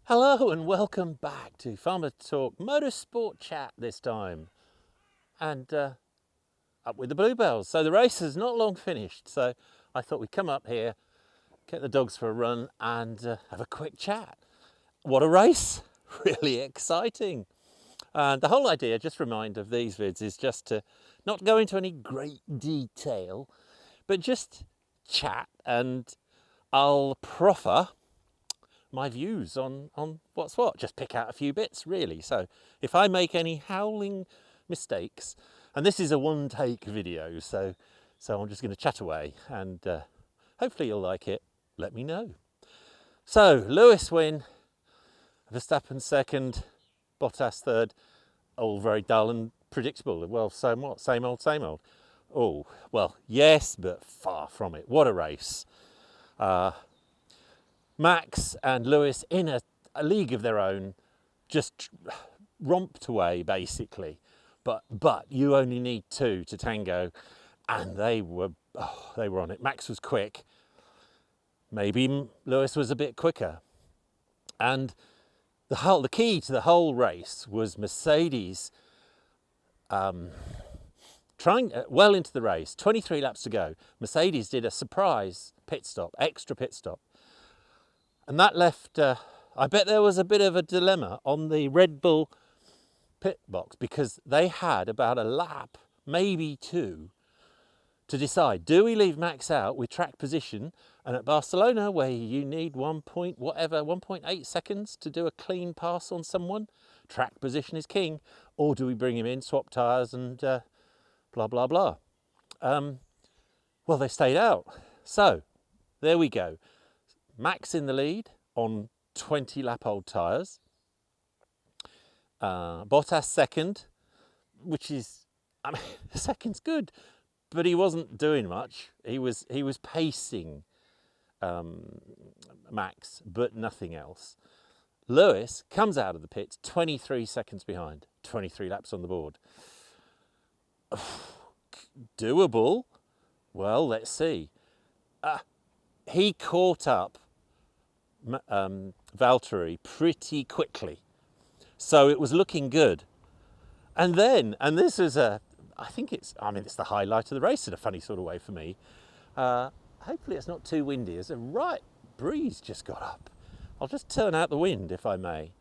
Hello and welcome back to FarmerTorque Motorsport Chat this time, and up with the bluebells. So the race is not long finished, so I thought we'd come up here, get the dogs for a run and have a quick chat. What a race, really exciting. And the whole idea, just remind of these vids, is just to not go into any great detail, but just chat, and I'll proffer my views on what's what. Just pick out a few bits, really. So if I make any howling mistakes, and this is a one-take video, so I'm just going to chat away, and hopefully you'll like it. Let me know. So Lewis win, Verstappen second, Bottas third. All very dull and predictable. Well, so what? Same old, same old. Oh, well, yes, but far from it. What a race. Max and Lewis in a league of their own, just romped away basically. But you only need two to tango, and they were on it. Max was quick. Maybe Lewis was a bit quicker. And the key to the whole race was Mercedes trying well into the race. 23 laps to go. Mercedes did a surprise pit stop, extra pit stop. And that left, I bet there was a bit of a dilemma on the Red Bull pit box, because they had about a lap, maybe two, to decide, do we leave Max out with track position? And at Barcelona, where you need 1.8 seconds to do a clean pass on someone, track position is king. Or do we bring him in, swap tyres and blah, blah, blah. Well, they stayed out. So there we go. Max in the lead on 20-lap-old tyres. Bottas second, which is, I mean, second's good, but he wasn't doing much. He was pacing Max, but nothing else. Lewis comes out of the pits 23 seconds behind, 23 laps on the board. Doable? Well, let's see. He caught up Valtteri pretty quickly, so it was looking good. And this is I think it's the highlight of the race in a funny sort of way for me. Hopefully it's not too windy. There's a right breeze just got up. I'll just turn out the wind if I may.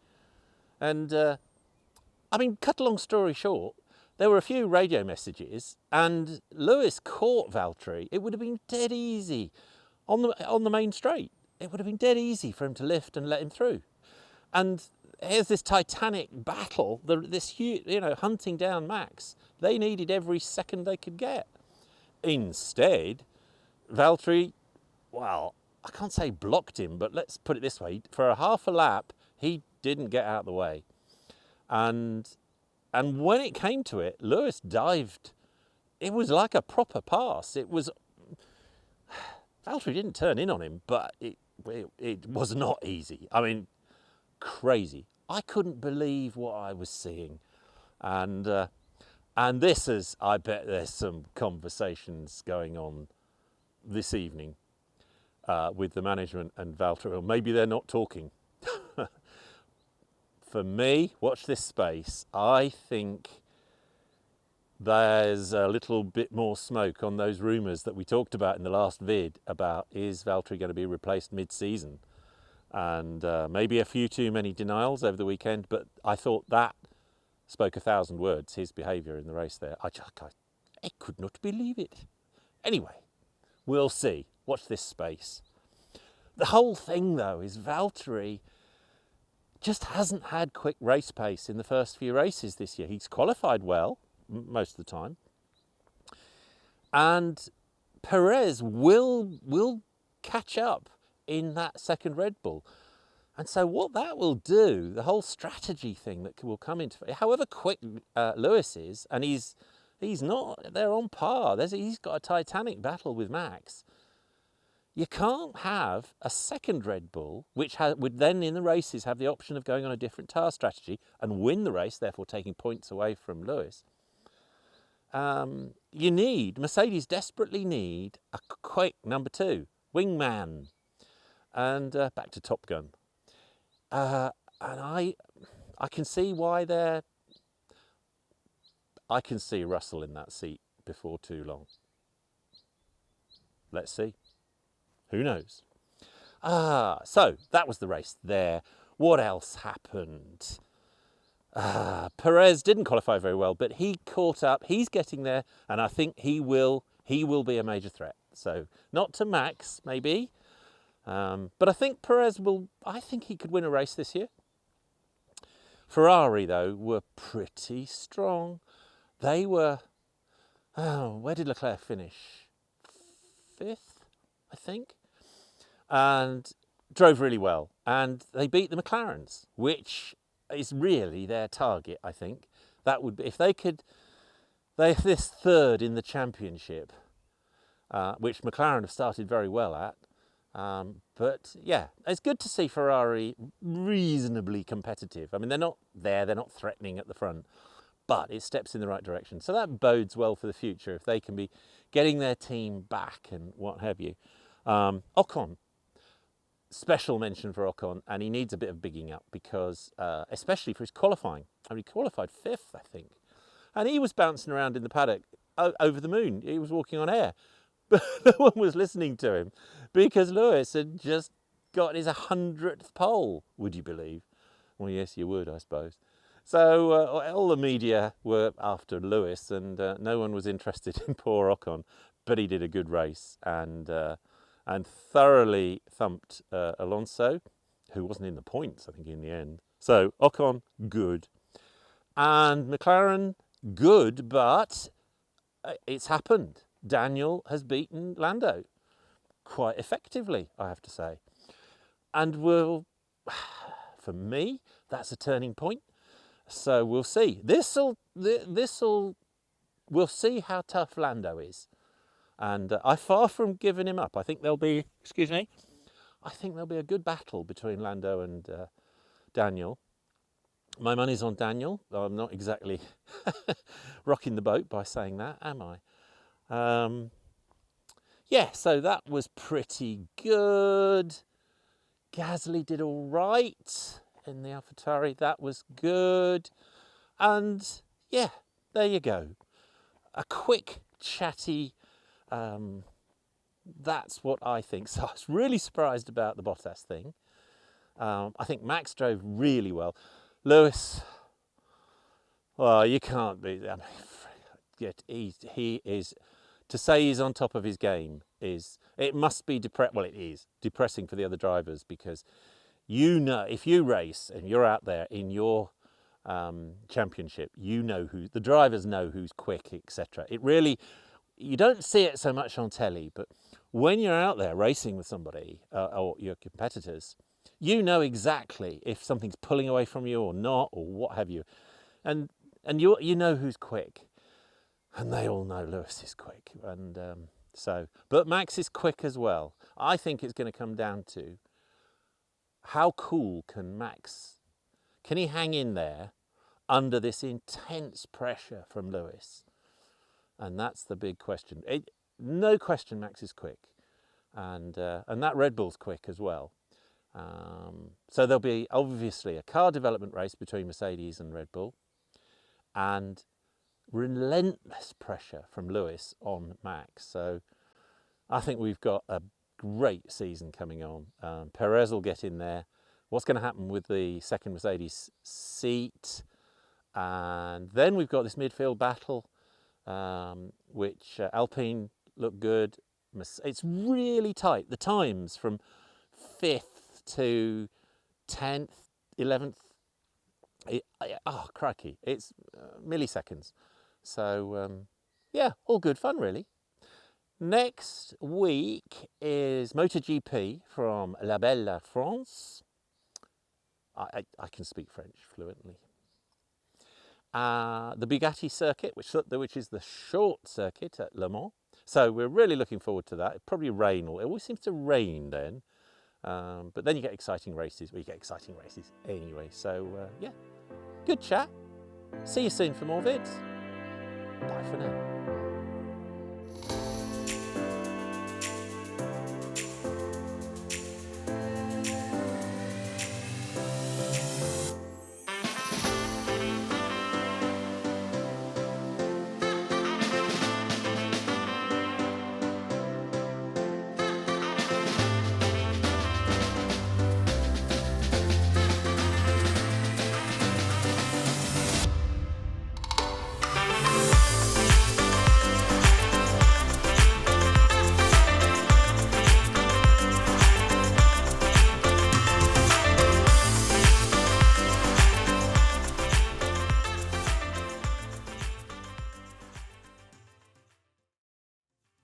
And cut a long story short, there were a few radio messages, and Lewis caught Valtteri. It would have been dead easy on the main straight. It would have been dead easy for him to lift and let him through. And here's this titanic battle, this huge, hunting down Max. They needed every second they could get. Instead, Valtteri, well, I can't say blocked him, but let's put it this way: for a half a lap, he didn't get out of the way. And when it came to it, Lewis dived. It was like a proper pass. Valtteri didn't turn in on him, but it was not easy. I mean, crazy. I couldn't believe what I was seeing. And this is, I bet there's some conversations going on this evening with the management and Valtteri, or maybe they're not talking. For me, watch this space. I think there's a little bit more smoke on those rumours that we talked about in the last vid about, is Valtteri going to be replaced mid-season? And maybe a few too many denials over the weekend, but I thought that spoke 1,000 words, his behaviour in the race there. I could not believe it. Anyway, we'll see. Watch this space. The whole thing, though, is Valtteri just hasn't had quick race pace in the first few races this year. He's qualified well most of the time, and Perez will catch up in that second Red Bull. And so what that will do, the whole strategy thing that will come into it, however quick Lewis is, and he's not, they're on par. He's got a titanic battle with Max. You can't have a second Red Bull, which would then in the races have the option of going on a different tyre strategy and win the race, therefore taking points away from Lewis. Mercedes desperately need a quick number two, wingman. And back to Top Gun. And I can see why I can see Russell in that seat before too long. Let's see. Who knows? So that was the race there. What else happened? Perez didn't qualify very well, but he caught up. He's getting there, and I think he will be a major threat. So not to Max, maybe, but I think Perez will. I think he could win a race this year. Ferrari, though, were pretty strong. They were. Oh, where did Leclerc finish? 5th, I think, and drove really well. And they beat the McLarens, which is really their target, I think. That would be, if they could, they're this 3rd in the championship, which McLaren have started very well at. But yeah, it's good to see Ferrari reasonably competitive. I mean, they're not there, they're not threatening at the front, but it steps in the right direction. So that bodes well for the future if they can be getting their team back and what have you. Ocon. Special mention for Ocon, and he needs a bit of bigging up because, especially for his qualifying. I mean, he qualified 5th, I think. And he was bouncing around in the paddock over the moon. He was walking on air. But no one was listening to him because Lewis had just got his 100th pole, would you believe? Well, yes, you would, I suppose. So all the media were after Lewis, and no one was interested in poor Ocon. But he did a good race, and thoroughly thumped Alonso, who wasn't in the points, I think, in the end. So Ocon, good. And McLaren, good, but it's happened. Daniel has beaten Lando quite effectively, I have to say. And for me, that's a turning point. So we'll see. We'll see how tough Lando is. And I'm far from giving him up. I think there'll be a good battle between Lando and Daniel. My money's on Daniel. I'm not exactly rocking the boat by saying that, am I? Yeah, so that was pretty good. Gasly did all right in the AlphaTauri. That was good. And yeah, there you go. A quick, chatty. That's what I think. So I was really surprised about the Bottas thing. I think Max drove really well. Lewis, well, you can't be. I mean, he is. To say he's on top of his game it must be well, it is depressing for the other drivers because if you race and you're out there in your championship, the drivers know who's quick, etc. It really. You don't see it so much on telly, but when you're out there racing with somebody or your competitors, you know exactly if something's pulling away from you or not, or what have you, and you know who's quick, and they all know Lewis is quick, and but Max is quick as well. I think it's going to come down to how cool can he hang in there under this intense pressure from Lewis. And that's the big question. No question Max is quick. And that Red Bull's quick as well. So there'll be obviously a car development race between Mercedes and Red Bull. And relentless pressure from Lewis on Max. So I think we've got a great season coming on. Perez will get in there. What's going to happen with the second Mercedes seat? And then we've got this midfield battle. Which Alpine look good. It's really tight. The times from 5th to 10th, 11th. Crikey. It's milliseconds. So, yeah, all good fun, really. Next week is MotoGP from La Belle France. I can speak French fluently. The Bugatti circuit, which is the short circuit at Le Mans. So we're really looking forward to that. It'll probably rain. It always seems to rain then. But then you get exciting races. We get exciting races anyway. So, yeah, good chat. See you soon for more vids. Bye for now.